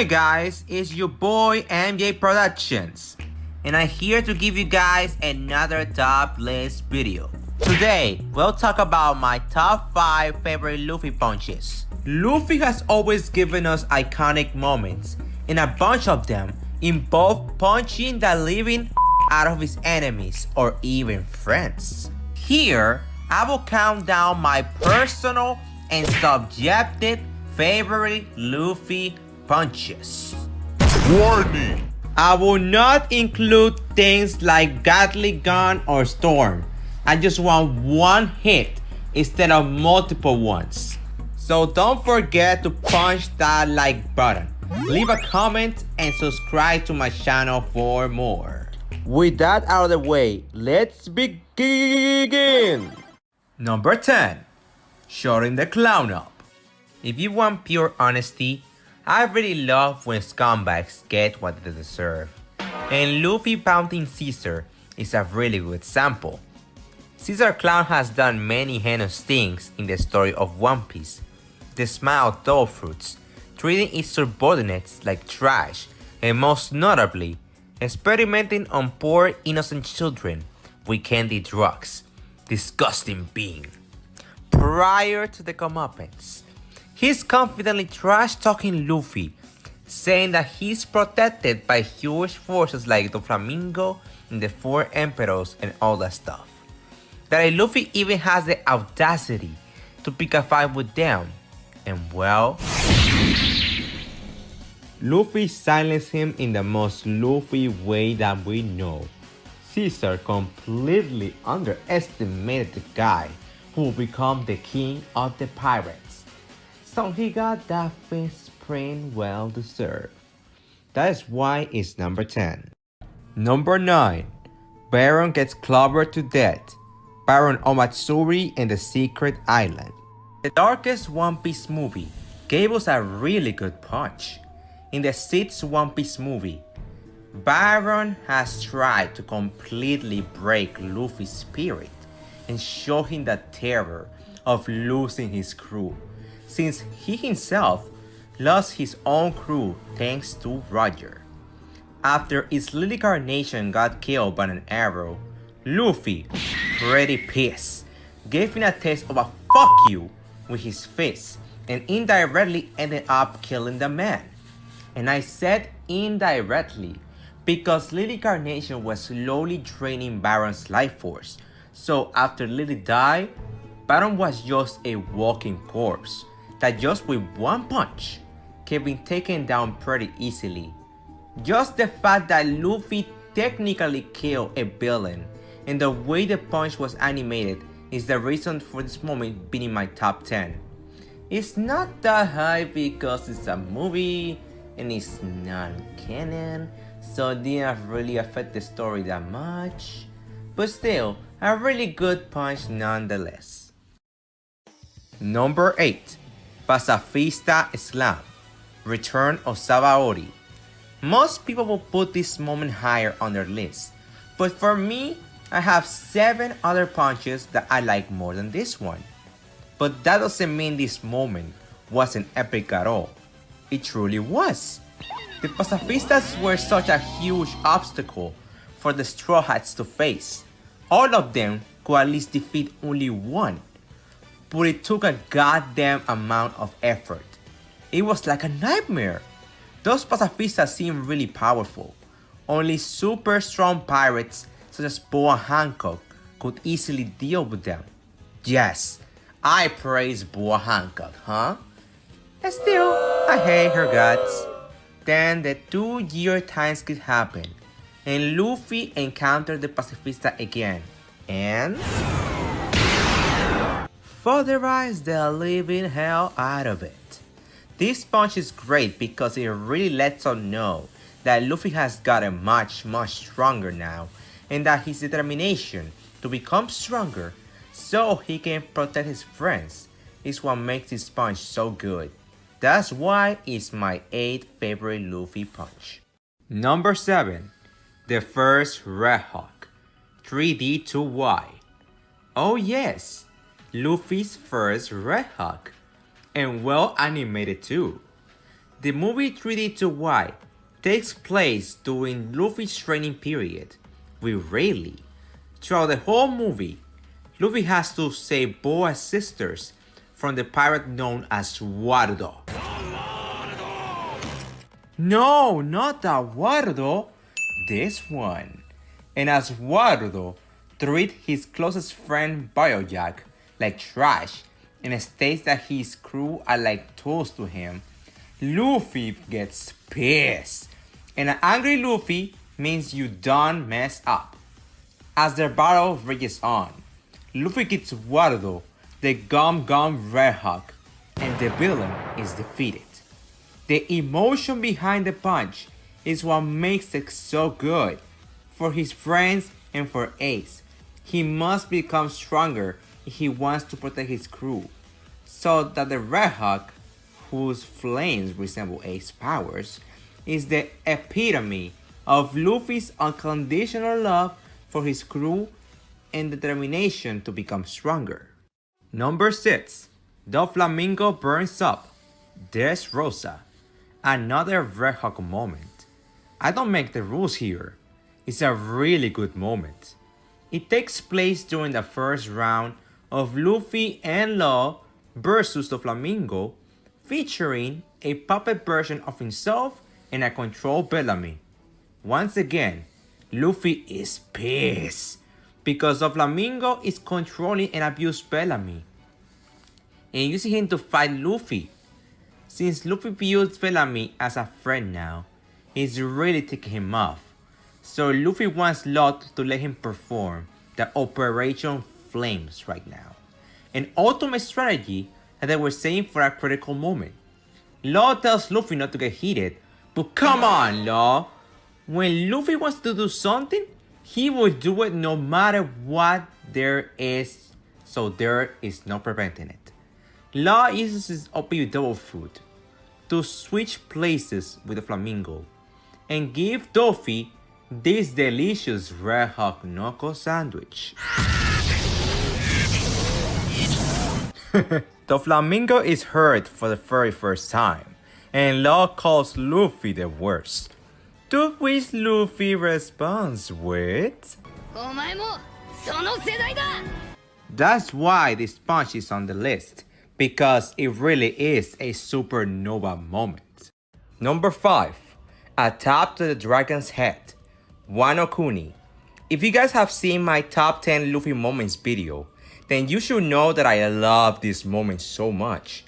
Hey guys, it's your boy MJ Productions, and I'm here to give you guys another top list video. Today, we'll talk about my top 5 favorite Luffy punches. Luffy has always given us iconic moments, and a bunch of them involve punching the living out of his enemies or even friends. Here, I will count down my personal and subjective favorite Luffy punches. Warning! I will not include things like Gatling Gun or Storm. I just want one hit instead of multiple ones. So don't forget to punch that like button, leave a comment, and subscribe to my channel for more. With that out of the way, let's begin! Number 10. Shutting the clown up. If you want pure honesty, I really love when scumbags get what they deserve, and Luffy pounding Caesar is a really good example. Caesar Clown has done many heinous things in the story of One Piece. The smile dole fruits, treating its subordinates like trash, and most notably, experimenting on poor innocent children with candy drugs. Disgusting being. Prior to the comeuppance, he's confidently trash-talking Luffy, saying that he's protected by huge forces like Doflamingo and the Four Emperors and all that stuff. That Luffy even has the audacity to pick a fight with them, and well, Luffy silenced him in the most Luffy way that we know. Caesar completely underestimated the guy who will become the king of the pirates. So he got that fist print well deserved. That is why it's number 10. Number 9. Baron gets clobbered to death. Baron Omatsuri and the Secret Island. The darkest One Piece movie gave us a really good punch. In the 6th One Piece movie, Baron has tried to completely break Luffy's spirit and show him the terror of losing his crew, since he himself lost his own crew thanks to Roger. After its Lily Carnation got killed by an arrow, Luffy, pretty pissed, gave him a taste of a fuck you with his fist and indirectly ended up killing the man. And I said indirectly because Lily Carnation was slowly draining Baron's life force, so after Lily died, Baron was just a walking corpse that just with one punch can be taken down pretty easily. Just the fact that Luffy technically killed a villain and the way the punch was animated is the reason for this moment being in my top 10. It's not that high because it's a movie and it's non-canon, so it didn't really affect the story that much, but still, a really good punch nonetheless. Number 8. Pacifista Slam. Return of Sabaody. Most people will put this moment higher on their list, but for me, I have 7 other punches that I like more than this one. But that doesn't mean this moment wasn't epic at all. It truly was. The Pacifistas were such a huge obstacle for the Straw Hats to face. All of them could at least defeat only one, but it took a goddamn amount of effort. It was like a nightmare. Those Pacifistas seemed really powerful. Only super strong pirates such as Boa Hancock could easily deal with them. Yes, I praise Boa Hancock, huh? And still, I hate her guts. Then the 2-year time skip happened, and Luffy encountered the Pacifista again, and furtherized the living hell out of it. This punch is great because it really lets us know that Luffy has gotten much stronger now, and that his determination to become stronger so he can protect his friends is what makes this punch so good. That's why it's my 8th favorite Luffy punch. Number 7. The first Red Hawk. 3D2Y. Oh yes, Luffy's first Red Hawk. And well animated too. The movie 3D2Y takes place during Luffy's training period with Rayleigh. Throughout the whole movie, Luffy has to save Boa's sisters from the pirate known as Warudo. No, not that Warudo, this one. And as Warudo treats his closest friend Biojack like trash and states that his crew are like tools to him, Luffy gets pissed. And an angry Luffy means you done mess up. As their battle rages on, Luffy gets Warudo, the Gum Gum Red Hawk, and the villain is defeated. The emotion behind the punch is what makes it so good. For his friends and for Ace, he must become stronger if he wants to protect his crew, so that the Red Hawk, whose flames resemble Ace's powers, is the epitome of Luffy's unconditional love for his crew and determination to become stronger. Number 6. Doflamingo burns up Dressrosa. Another Red Hawk moment. I don't make the rules here. It's a really good moment. It takes place during the first round of Luffy and Law versus Doflamingo, featuring a puppet version of himself and a controlled Bellamy. Once again, Luffy is pissed because Doflamingo is controlling and abusing Bellamy and using him to fight Luffy. Since Luffy views Bellamy as a friend now, he's really ticking him off. So Luffy wants Law to let him perform the Operation Flames right now, an ultimate strategy that they were saying for a critical moment. Law tells Luffy not to get heated, but come on, Law. When Luffy wants to do something, he will do it no matter what there is, so there is no preventing it. Law uses his OP Double Fruit to switch places with the Flamingo and give Doffy this delicious Red Hawk Knuckle sandwich. Doflamingo is hurt for the very first time, and Law calls Luffy the worst. To which Luffy responds with, that's why this punch is on the list, because it really is a supernova moment. Number 5. A tap to the dragon's head. Wano Kuni. If you guys have seen my top 10 Luffy moments video, then you should know that I love this moment so much.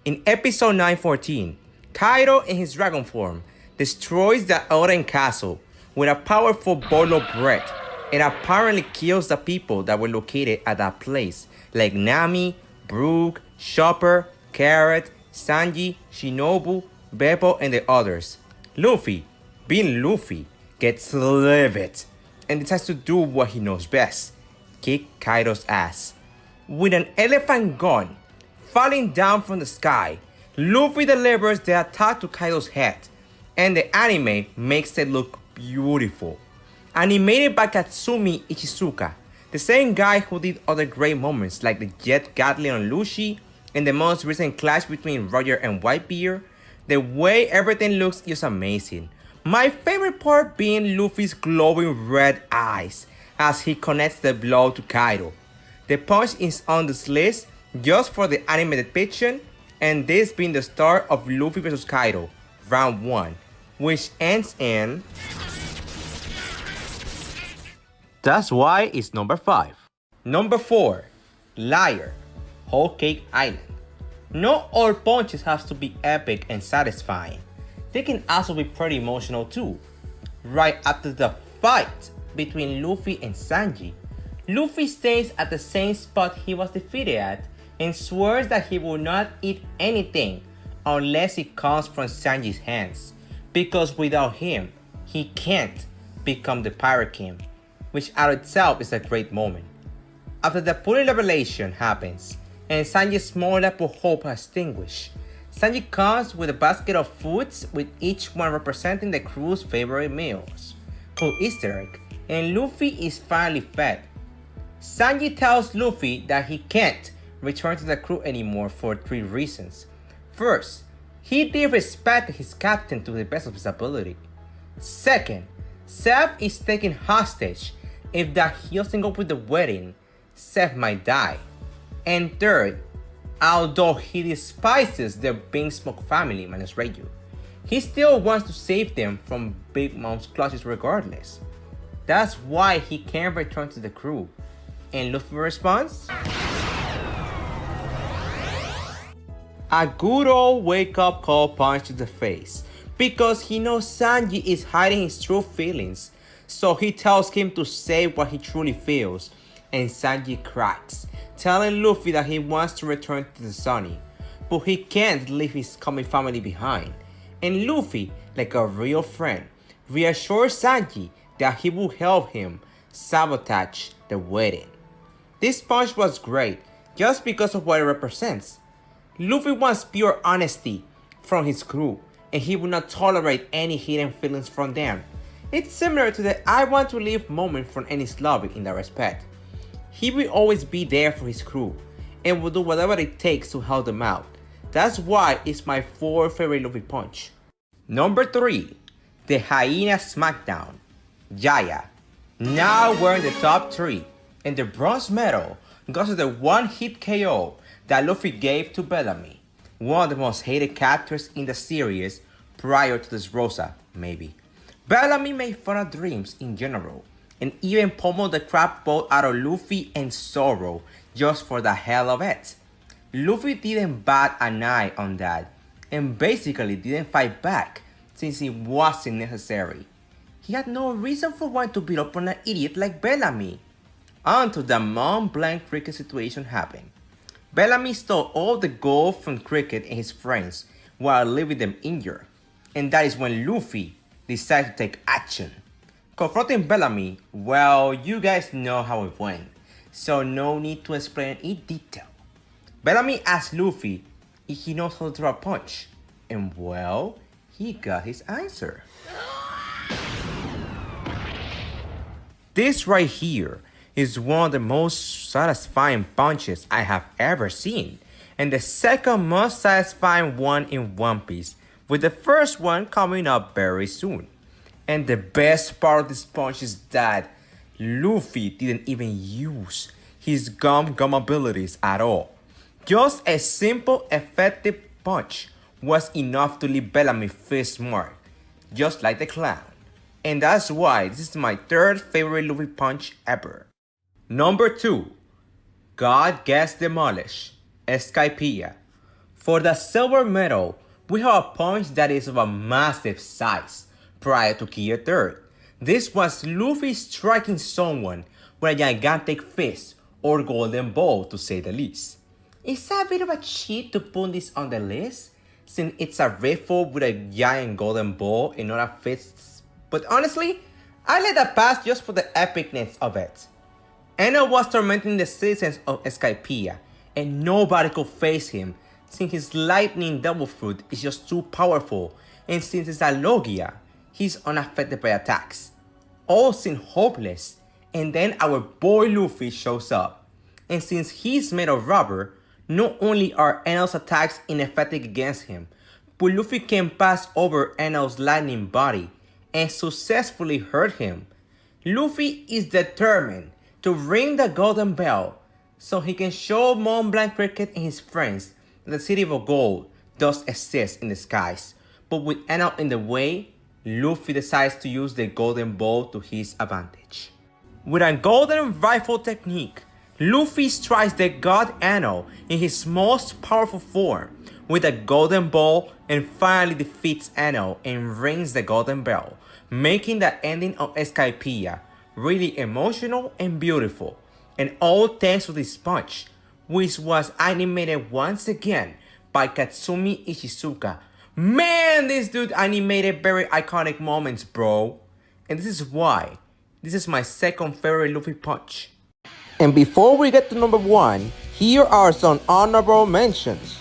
In episode 914, Kaido in his dragon form destroys the Oden castle with a powerful bowl of bread and apparently kills the people that were located at that place, like Nami, Brook, Chopper, Carrot, Sanji, Shinobu, Beppo, and the others. Luffy, being Luffy, gets livid and decides to do what he knows best: kick Kaido's ass. With an elephant gun falling down from the sky, Luffy delivers the attack to Kaido's head, and the anime makes it look beautiful. Animated by Katsumi Ichizuka, the same guy who did other great moments like the Jet Gatling on Luffy and the most recent clash between Roger and Whitebeard. The way everything looks is amazing. My favorite part being Luffy's glowing red eyes as he connects the blow to Kaido. The punch is on this list just for the anime depiction, and this being the start of Luffy vs Kaido, round 1, which ends in... That's why it's number 5. Number 4. Liar, Whole Cake Island. Not all punches have to be epic and satisfying. They can also be pretty emotional too. Right after the fight between Luffy and Sanji, Luffy stays at the same spot he was defeated at and swears that he will not eat anything unless it comes from Sanji's hands, because without him, he can't become the Pirate King, which out itself is a great moment. After the pulling revelation happens and Sanji's small light of hope has extinguished, Sanji comes with a basket of foods with each one representing the crew's favorite meals. Cool Easter egg, and Luffy is finally fed. Sanji tells Luffy that he can't return to the crew anymore for 3 reasons. First, He did respect his captain to the best of his ability. Second, Seth is taken hostage. If that he doesn't go with the wedding, Seth might die. And third, although he despises the Big Smoke family minus Ryu, he still wants to save them from Big Mom's clutches regardless. That's why he can't return to the crew. And Luffy responds? A good old wake-up call punch to the face, because he knows Sanji is hiding his true feelings, so he tells him to say what he truly feels, and Sanji cracks, telling Luffy that he wants to return to the Sunny, but he can't leave his Kami family behind, and Luffy, like a real friend, reassures Sanji that he will help him sabotage the wedding. This punch was great, just because of what it represents. Luffy wants pure honesty from his crew, and he will not tolerate any hidden feelings from them. It's similar to the I want to leave moment from Enies Lobby in that respect. He will always be there for his crew, and will do whatever it takes to help them out. That's why it's my 4th favorite Luffy punch. Number 3. The Hyena Smackdown. Jaya. Now we're in the top 3, and the bronze medal goes to the one-hit KO that Luffy gave to Bellamy, one of the most hated characters in the series prior to this Rosa, maybe. Bellamy made fun of dreams in general, and even pummeled the crap boat out of Luffy and Zoro just for the hell of it. Luffy didn't bat an eye on that, and basically didn't fight back since it wasn't necessary. He had no reason for wanting to beat up on an idiot like Bellamy. Until the Mont Blanc Cricket situation happened. Bellamy stole all the gold from Cricket and his friends while leaving them injured, and that is when Luffy decided to take action. Confronting Bellamy, well, you guys know how it went, so no need to explain in detail. Bellamy asked Luffy if he knows how to throw a punch, and well, he got his answer. This right here is one of the most satisfying punches I have ever seen, and the second most satisfying one in One Piece, with the first one coming up very soon. And the best part of this punch is that Luffy didn't even use his gum abilities at all. Just a simple effective punch was enough to leave Bellamy face mark, just like the clown. And that's why this is my 3rd favorite Luffy punch ever. Number 2. God Gets Demolished, Skypiea. For the silver medal, we have a punch that is of a massive size prior to Key 3rd. This was Luffy striking someone with a gigantic fist or golden ball, to say the least. It's a bit of a cheat to put this on the list, since it's a rifle with a giant golden ball and not a fist, but honestly, I let that pass just for the epicness of it. Eneru was tormenting the citizens of Skypiea, and nobody could face him since his lightning devil fruit is just too powerful, and since it's a Logia, he's unaffected by attacks. All seem hopeless, and then our boy Luffy shows up, and since he's made of rubber, not only are Eneru's attacks ineffective against him, but Luffy can pass over Eneru's lightning body and successfully hurt him. Luffy is determined to ring the golden bell so he can show Mont Blanc Cricket and his friends that the City of Gold does exist in the skies. But with Eneru in the way, Luffy decides to use the golden ball to his advantage. With a golden rifle technique, Luffy strikes the god Eneru in his most powerful form with a golden ball and finally defeats Eneru and rings the golden bell, making the ending of Skypiea really emotional and beautiful, and all thanks to this punch, which was animated once again by Katsumi Ishizuka. Man, this dude animated very iconic moments, bro. And this is why this is my 2nd favorite Luffy punch. And before we get to number 1, here are some honorable mentions.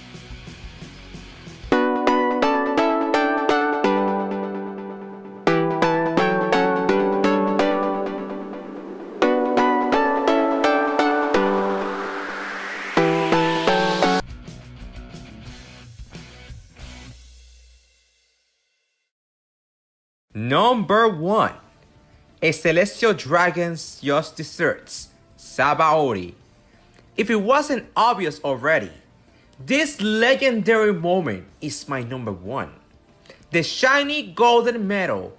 Number 1. A celestial dragon's just desserts, Sabaody. If it wasn't obvious already, this legendary moment is my number 1. The shiny golden medal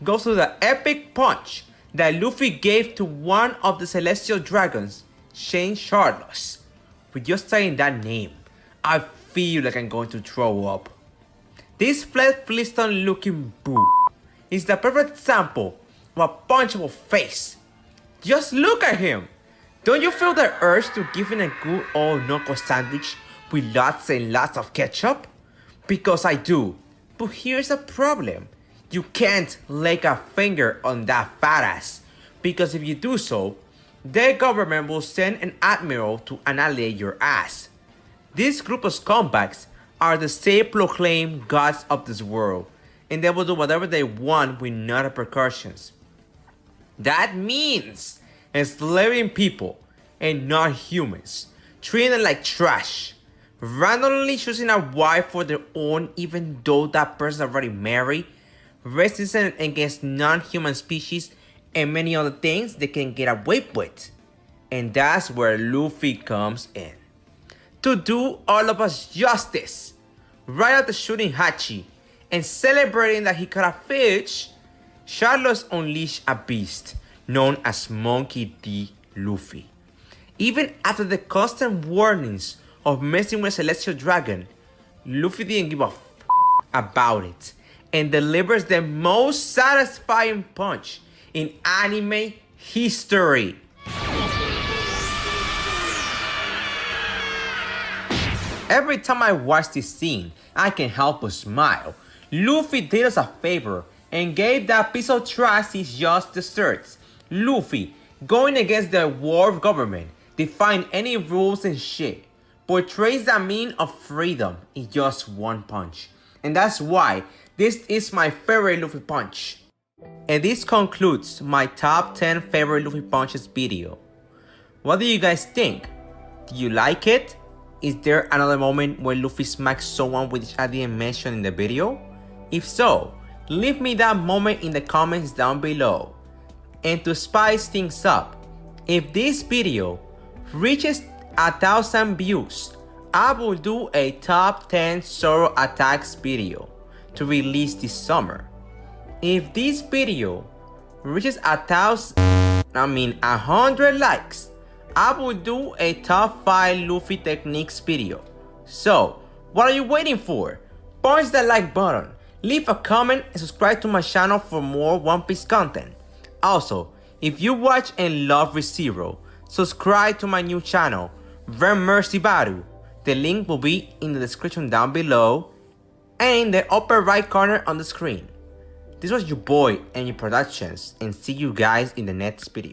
goes to the epic punch that Luffy gave to one of the celestial dragons, Shane Charlos. With just saying that name, I feel like I'm going to throw up. This flat Flintstone looking boo is the perfect example of a punchable face. Just look at him. Don't you feel the urge to give him a good old knuckle sandwich with lots and lots of ketchup? Because I do. But here's the problem. You can't lay a finger on that fat ass. Because if you do so, the government will send an admiral to annihilate your ass. This group of scumbags are the self-proclaimed gods of this world, and they will do whatever they want with no repercussions. That means enslaving people and not humans, treating them like trash, randomly choosing a wife for their own even though that person already married, racism against non-human species, and many other things they can get away with. And that's where Luffy comes in. To do all of us justice, right after shooting Hachi and celebrating that he caught a fish, Charlos unleashed a beast known as Monkey D. Luffy. Even after the constant warnings of messing with a celestial dragon, Luffy didn't give a about it and delivers the most satisfying punch in anime history. Every time I watch this scene, I can't help but smile. Luffy did us a favor and gave that piece of trash his just desserts. Luffy, going against the world government, defying any rules and shit, portrays the meaning of freedom in just one punch. And that's why this is my favorite Luffy punch. And this concludes my top 10 favorite Luffy punches video. What do you guys think? Do you like it? Is there another moment where Luffy smacks someone which I didn't mention in the video? If so, leave me that moment in the comments down below. And to spice things up, if this video reaches 1,000 views, I will do a top 10 Zoro attacks video to release this summer. If this video reaches 100 likes, I will do a top 5 Luffy techniques video. So, what are you waiting for? Punch that like button, leave a comment and subscribe to my channel for more One Piece content. Also, if you watch and love ReZero, subscribe to my new channel, Ver Mercy Baru. The link will be in the description down below and in the upper right corner on the screen. This was your boy and your productions, and see you guys in the next video.